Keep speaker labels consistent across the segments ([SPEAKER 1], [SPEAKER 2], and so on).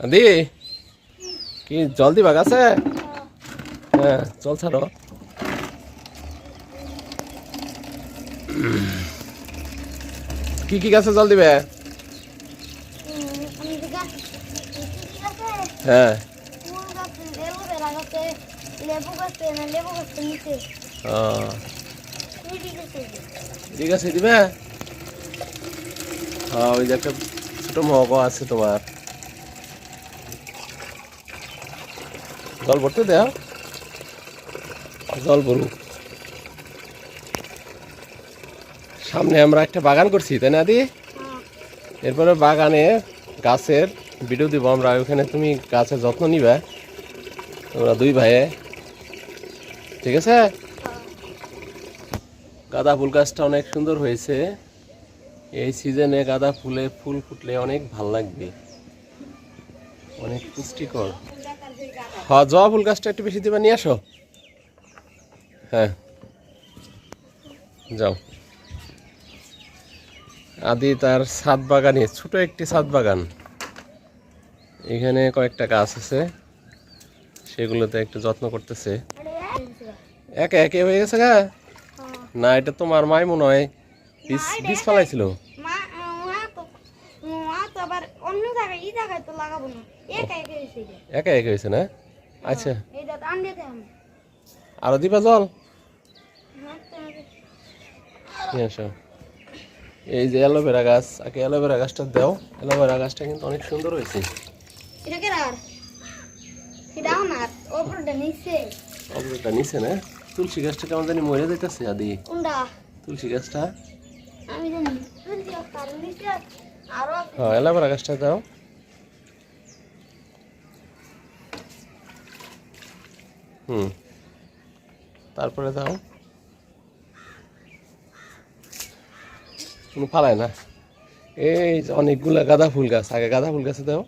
[SPEAKER 1] আদি কি জল দিবা গাছে? হ্যাঁ জল ছাড়ো। কি কি গাছে জল দিবে? হ্যাঁ ঠিক আছে দিবে। হ্যাঁ ওই যে একটা ছোট মগও আছে তোমার, জল ভরতে দেও, জল ভরুক। সামনে আমরা একটা বাগান করছি তাই না দি? এরপরে বাগানে গাছের ভিডিও দিব আমরা, ওখানে তুমি গাছের যত্ন নিবে তোমরা দুই ভাইয়ে, ঠিক আছে? গাঁদা ফুল গাছটা অনেক সুন্দর হয়েছে। এই সিজনে গাঁদা ফুল ফুটলে অনেক ভাল লাগবে, অনেক পুষ্টিকর। হ্যাঁ জবা ফুল গাছটা একটু বেশি দিবা, নিয়ে আসো। হ্যাঁ যাও। আদি তার ছাদ বাগানে, ছোট একটি ছাদ বাগান, এখানে কয়েকটা গাছ আছে, সেগুলোতে একটু যত্ন করতেছে। একে একে হয়ে গেছে গা? না এটা তোমার মাই মনে হয় বীজ ফেলাইছিল। একা একা হয়েছে না? আচ্ছা আরো দিবা জল। এই যে অ্যালোভেরা গাছ, আগে অ্যালোভেরা গাছটা দাও। অ্যালোভেরা গাছটা কিন্তু অনেক সুন্দর হয়েছে। অপরটা নিচে না? তুলসী গাছটা কেমন জানি মরে যাইতেছে আদি। তুলসী গাছটা, হ্যাঁ অ্যালোভেরা গাছটা দাও। তারপরে দাও, কোনো ফালায় না। এই অনেকগুলা গাঁদা ফুল গাছ, আগে গাঁদা ফুল গাছে দাও।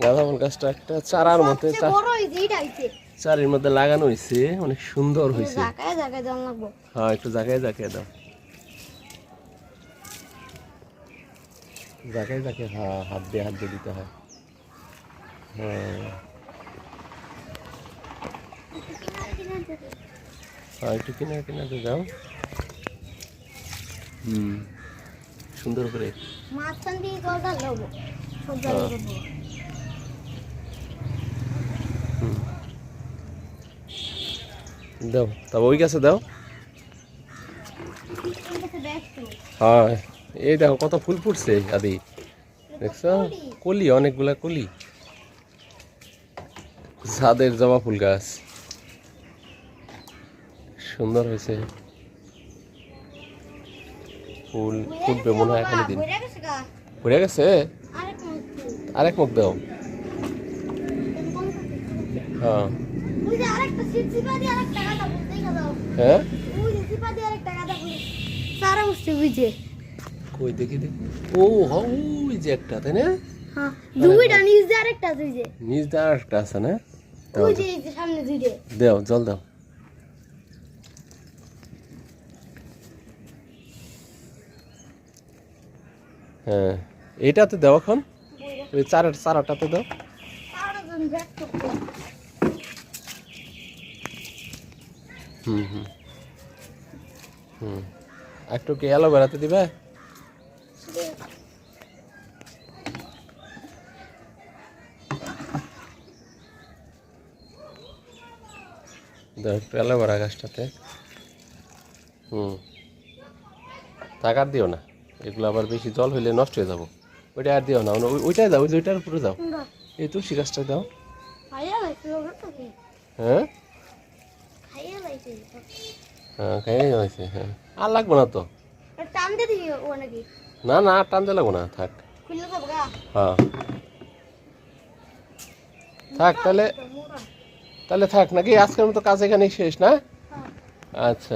[SPEAKER 1] গাঁদা ফুল গাছটা একটা চারার মধ্যে, চারের মধ্যে লাগানো হয়েছে, অনেক সুন্দর হয়েছে। হ্যাঁ একটু জায়গায় জায়গায় দাও, জায়গায় জায়গায়। হ্যাঁ হাত দিয়ে দিতে হয়। হ্যাঁ একটু কিনারে কিনারে দাও। সুন্দর করে দাও, তবে ওই গাছে দাও। হ্যাঁ এই দেখো কত ফুল ফুটছে আদি, দেখছো? কলি, অনেকগুলা কলি। ছাদের জবা ফুল গাছ সুন্দর হয়েছে, ফুল ফুটবে মনে হয় এখানে দিন। ঘুরে গেছে, আরেক মুখ দাও। হ্যাঁ হ্যাঁ কই দেখি দেখি। ও ওই যে একটা, তাই না? নিজ দিয়ে আরেকটা আছে না? দাও জল দাও। হ্যাঁ এইটাতে দাও এখন, ওই চারাটাতে দাও। একটু কি অ্যালোভেরাতে দিবে? দাও একটু অ্যালোভেরা গাছটাতে। থাক আর দিও না, এগুলো আবার বেশি জল হইলে নষ্ট হয়ে যাবো। ওইটা আর দিও না, ওইটাই দাও, ওইটার উপরে দাও। এই তুলসী গাছটা দাও। হ্যাঁ হ্যাঁ খাইয়ে যাচ্ছে। হ্যাঁ আর লাগবো না তো, না না আর টানতে লাগবো না, থাক। হ্যাঁ থাক তাহলে, থাক নাকি? আজকের মতো কাজ এখানেই শেষ না? আচ্ছা।